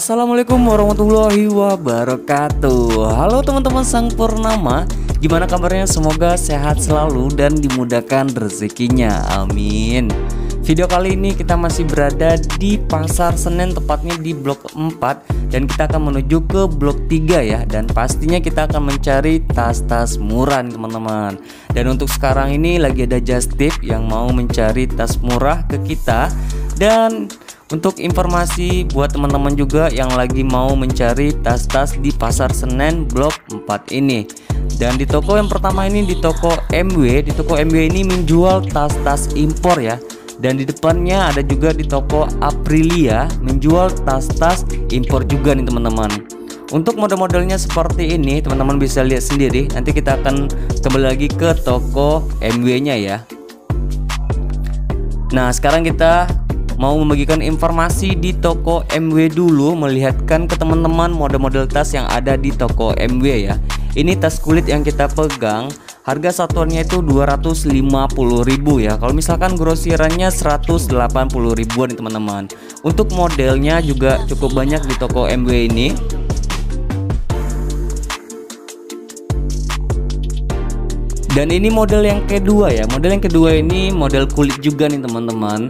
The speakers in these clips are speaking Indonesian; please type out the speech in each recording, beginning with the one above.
Assalamualaikum warahmatullahi wabarakatuh. Halo teman-teman Sang Purnama, gimana kabarnya? Semoga sehat selalu dan dimudahkan rezekinya, amin. Video kali ini kita masih berada di Pasar Senen, tepatnya di Blok 4, dan kita akan menuju ke Blok 3 ya. Dan pastinya kita akan mencari tas-tas murah nih teman-teman. Dan untuk sekarang ini lagi ada just tip yang mau mencari tas murah ke kita. Dan untuk informasi buat teman-teman juga yang lagi mau mencari tas-tas di Pasar Senen Blok 4 ini. Dan di toko yang pertama ini di toko MW. Di toko MW ini menjual tas-tas impor ya. Dan di depannya ada juga di toko Aprilia menjual tas-tas impor juga nih teman-teman. Untuk model-modelnya seperti ini teman-teman bisa lihat sendiri. Nanti kita akan kembali lagi ke toko MW-nya ya. Nah, sekarang kita mau membagikan informasi di toko MW dulu, melihatkan ke teman-teman model-model tas yang ada di toko MW ya. Ini tas kulit yang kita pegang, harga satuannya itu 250.000 ya. Kalau misalkan grosirannya 180 ribuan teman-teman. Untuk modelnya juga cukup banyak di toko MW ini. Dan ini model yang kedua ya. Model yang kedua ini model kulit juga nih teman-teman.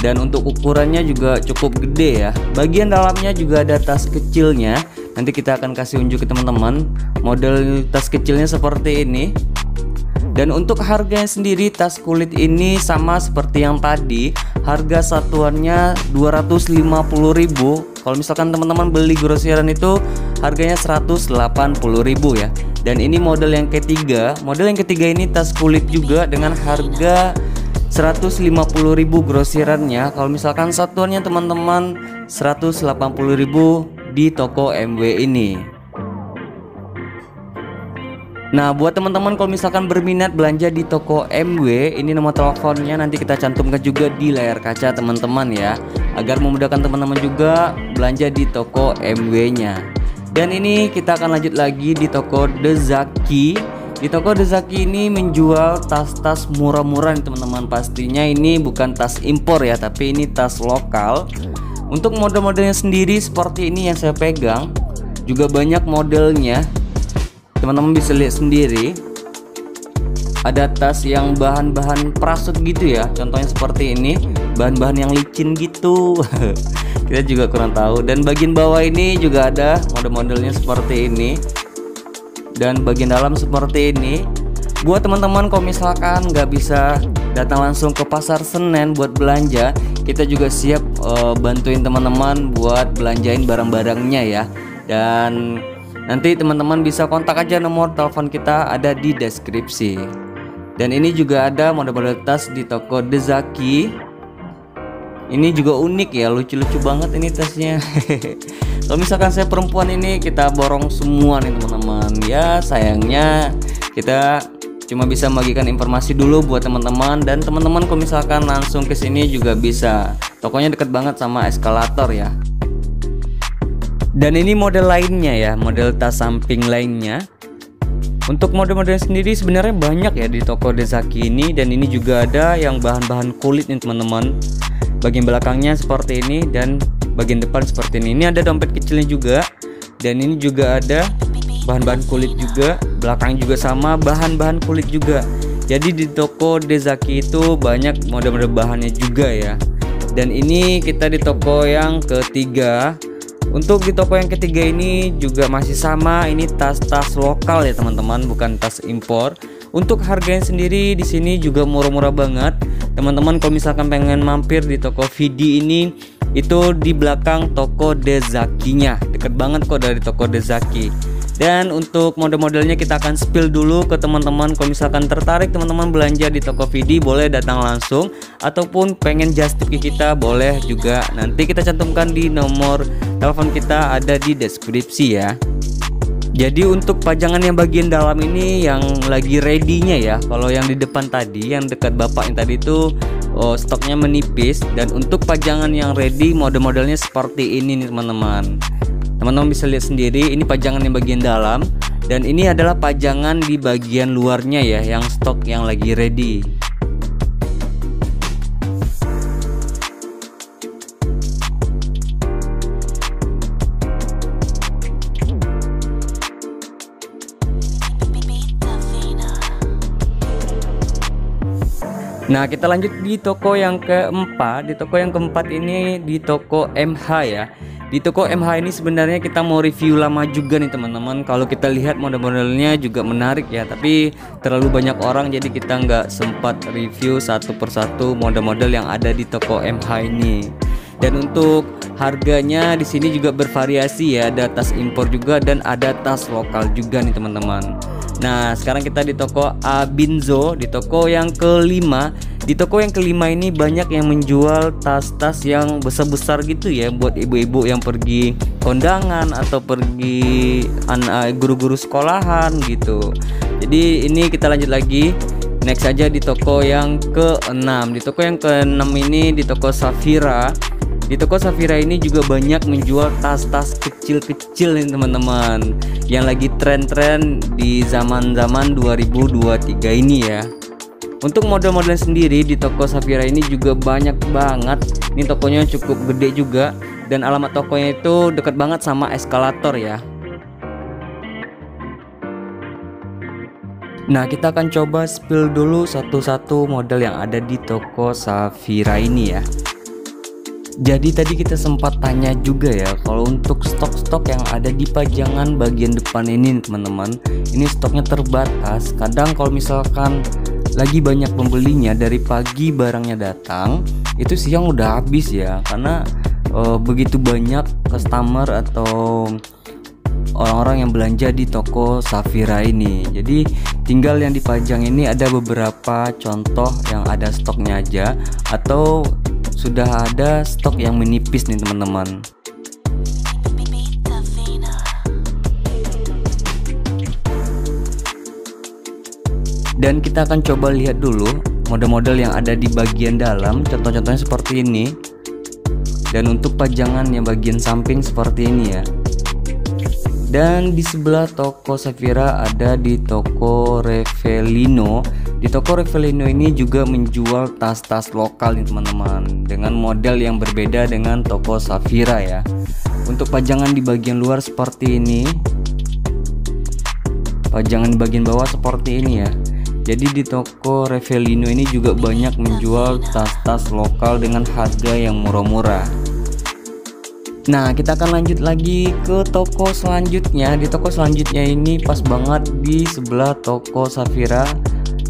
Dan untuk ukurannya juga cukup gede ya. Bagian dalamnya juga ada tas kecilnya. Nanti kita akan kasih unjuk ke teman-teman. Model tas kecilnya seperti ini. Dan untuk harganya sendiri tas kulit ini sama seperti yang tadi. Harga satuannya 250.000. Kalau misalkan teman-teman beli grosiran itu harganya 180.000 ya. Dan ini model yang ketiga. Model yang ketiga ini tas kulit juga dengan harga 150.000 grosirannya. Kalau misalkan satuannya teman-teman 180.000 di toko MW ini. Nah, buat teman-teman kalau misalkan berminat belanja di toko MW, ini nomor teleponnya nanti kita cantumkan juga di layar kaca teman-teman ya, agar memudahkan teman-teman juga belanja di toko MW-nya. Dan ini kita akan lanjut lagi di toko The Zaki. Di toko The Zaki ini menjual tas-tas murah-murah nih teman-teman. Pastinya ini bukan tas impor ya, tapi ini tas lokal. Untuk model-modelnya sendiri seperti ini yang saya pegang, juga banyak modelnya. Teman-teman bisa lihat sendiri. Ada tas yang bahan-bahan prasut gitu ya. Contohnya seperti ini, bahan-bahan yang licin gitu. Kita juga kurang tahu. Dan bagian bawah ini juga ada model-modelnya seperti ini. Dan bagian dalam seperti ini. Buat teman-teman kalau misalkan nggak bisa datang langsung ke Pasar Senen buat belanja, kita juga siap bantuin teman-teman buat belanjain barang-barangnya ya. Dan nanti teman-teman bisa kontak aja, nomor telepon kita ada di deskripsi. Dan ini juga ada model-model tas di toko The Zaki. Ini juga unik ya, lucu-lucu banget ini tasnya. Kalau misalkan saya perempuan ini kita borong semua nih teman-teman. Ya sayangnya kita cuma bisa membagikan informasi dulu buat teman-teman. Dan teman-teman kalau misalkan langsung ke sini juga bisa. Tokonya deket banget sama eskalator ya. Dan ini model lainnya ya, model tas samping lainnya. Untuk model-model sendiri sebenarnya banyak ya di toko The Zaki ini. Dan ini juga ada yang bahan-bahan kulit nih teman-teman. Bagian belakangnya seperti ini dan bagian depan seperti ini. Ini ada dompet kecilnya juga. Dan ini juga ada bahan-bahan kulit juga. Belakang juga sama, bahan-bahan kulit juga. Jadi di toko The Zaki itu banyak model-model bahannya juga ya. Dan ini kita di toko yang ketiga. Untuk di toko yang ketiga ini juga masih sama, ini tas-tas lokal ya teman-teman, bukan tas impor. Untuk harganya sendiri di sini juga murah-murah banget. Teman-teman kalau misalkan pengen mampir di toko VD ini, itu di belakang toko The Zaki-nya. Deket banget kok dari toko The Zaki. Dan untuk model-modelnya kita akan spill dulu ke teman-teman. Kalau misalkan tertarik teman-teman belanja di toko VD, boleh datang langsung. Ataupun pengen just tip kita, boleh juga. Nanti kita cantumkan di nomor telepon kita ada di deskripsi ya. Jadi untuk pajangan yang bagian dalam ini yang lagi ready-nya ya. Kalau yang di depan tadi, yang dekat bapak yang tadi itu stoknya menipis. Dan untuk pajangan yang ready, model-modelnya seperti ini nih teman-teman. Teman-teman bisa lihat sendiri, ini pajangan yang bagian dalam. Dan ini adalah pajangan di bagian luarnya ya, yang stok yang lagi ready. Nah, kita lanjut di toko yang keempat. Di toko yang keempat ini di toko MH ya. Di toko MH ini sebenarnya kita mau review lama juga nih teman-teman. Kalau kita lihat model-modelnya juga menarik ya, tapi terlalu banyak orang jadi kita nggak sempat review satu persatu model-model yang ada di toko MH ini. Dan untuk harganya di sini juga bervariasi ya, ada tas impor juga dan ada tas lokal juga nih teman-teman. Nah, sekarang kita di toko Abinzo, di toko yang kelima. Di toko yang kelima ini banyak yang menjual tas-tas yang besar-besar gitu ya, buat ibu-ibu yang pergi kondangan atau pergi guru-guru sekolahan gitu. Jadi ini kita lanjut lagi. Next aja di toko yang keenam. Di toko yang keenam ini di toko Safira. Di toko Safira ini juga banyak menjual tas-tas kecil-kecil nih teman-teman, yang lagi tren-tren di zaman-zaman 2023 ini ya. Untuk model-model sendiri di toko Safira ini juga banyak banget. Ini tokonya cukup gede juga, dan alamat tokonya itu dekat banget sama eskalator ya. Nah, kita akan coba spill dulu satu-satu model yang ada di toko Safira ini ya. Jadi tadi kita sempat tanya juga ya, kalau untuk stok-stok yang ada di pajangan bagian depan ini teman-teman, ini stoknya terbatas. Kadang kalau misalkan lagi banyak pembelinya, dari pagi barangnya datang, itu siang udah habis ya, karena begitu banyak customer atau orang-orang yang belanja di toko Safira ini. Jadi tinggal yang dipajang ini ada beberapa contoh yang ada stoknya aja, atau sudah ada stok yang menipis nih teman-teman. Dan kita akan coba lihat dulu model-model yang ada di bagian dalam. Contoh-contohnya seperti ini. Dan untuk pajangan yang bagian samping seperti ini ya. Dan di sebelah toko Safira ada di toko Revelino. Di toko Revelino ini juga menjual tas-tas lokal nih teman-teman, dengan model yang berbeda dengan toko Safira ya. Untuk pajangan di bagian luar seperti ini, pajangan di bagian bawah seperti ini ya. Jadi di toko Revelino ini juga banyak menjual tas-tas lokal dengan harga yang murah-murah. Nah, kita akan lanjut lagi ke toko selanjutnya. Di toko selanjutnya ini pas banget di sebelah toko Safira,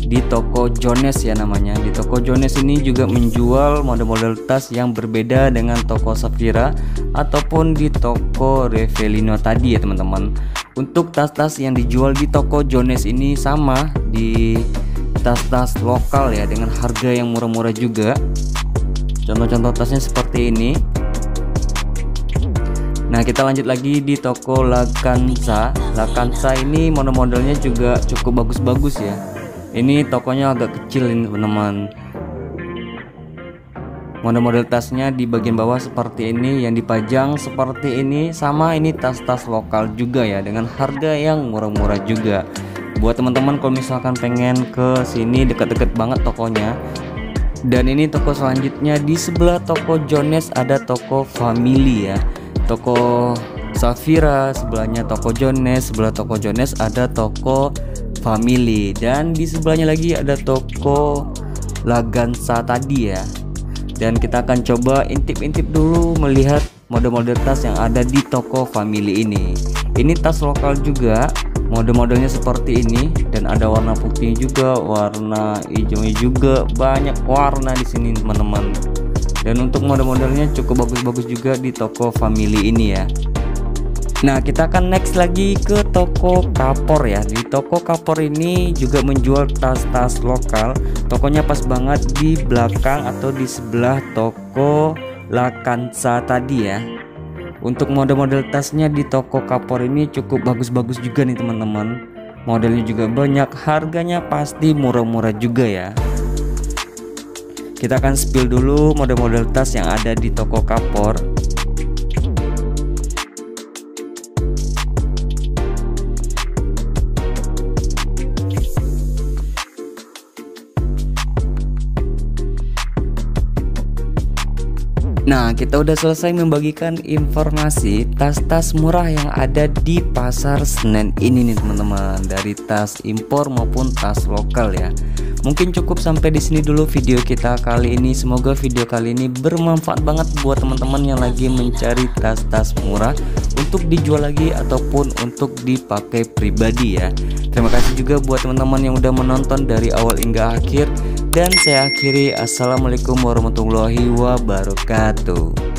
di toko Jones ya namanya. Di toko Jones ini juga menjual model-model tas yang berbeda dengan toko Safira ataupun di toko Revelino tadi ya teman-teman. Untuk tas-tas yang dijual di toko Jones ini sama, di tas-tas lokal ya, dengan harga yang murah-murah juga. Contoh-contoh tasnya seperti ini. Nah, kita lanjut lagi di toko Lakansa. Lakansa ini model-modelnya juga cukup bagus-bagus ya. Ini tokonya agak kecil ini teman-teman. Model-model tasnya di bagian bawah seperti ini, yang dipajang seperti ini. Sama ini tas-tas lokal juga ya, dengan harga yang murah-murah juga. Buat teman-teman kalau misalkan pengen ke sini, dekat-dekat banget tokonya. Dan ini toko selanjutnya di sebelah toko Jones ada toko Family ya. Toko Safira sebelahnya toko Jones, sebelah toko Jones ada toko Family, dan di sebelahnya lagi ada toko Lagansa tadi ya. Dan kita akan coba intip-intip dulu melihat model-model tas yang ada di toko Family ini. Ini tas lokal juga, mode-modelnya seperti ini, dan ada warna putih juga, warna hijaunya juga, banyak warna di sini teman-teman. Dan untuk model-modelnya cukup bagus-bagus juga di toko Family ini ya. Nah, kita akan next lagi ke toko Kapor ya. Di toko Kapor ini juga menjual tas-tas lokal. Tokonya pas banget di belakang atau di sebelah toko Lakansa tadi ya. Untuk model-model tasnya di toko Kapor ini cukup bagus-bagus juga nih teman-teman. Modelnya juga banyak, harganya pasti murah-murah juga ya. Kita akan spill dulu model-model tas yang ada di toko Kapor. Nah, kita udah selesai membagikan informasi tas-tas murah yang ada di pasar Senen ini nih teman-teman, dari tas impor maupun tas lokal ya. Mungkin cukup sampai di sini dulu video kita kali ini. Semoga video kali ini bermanfaat banget buat teman-teman yang lagi mencari tas-tas murah untuk dijual lagi ataupun untuk dipakai pribadi ya. Terima kasih juga buat teman-teman yang udah menonton dari awal hingga akhir, dan saya akhiri. Assalamualaikum warahmatullahi wabarakatuh.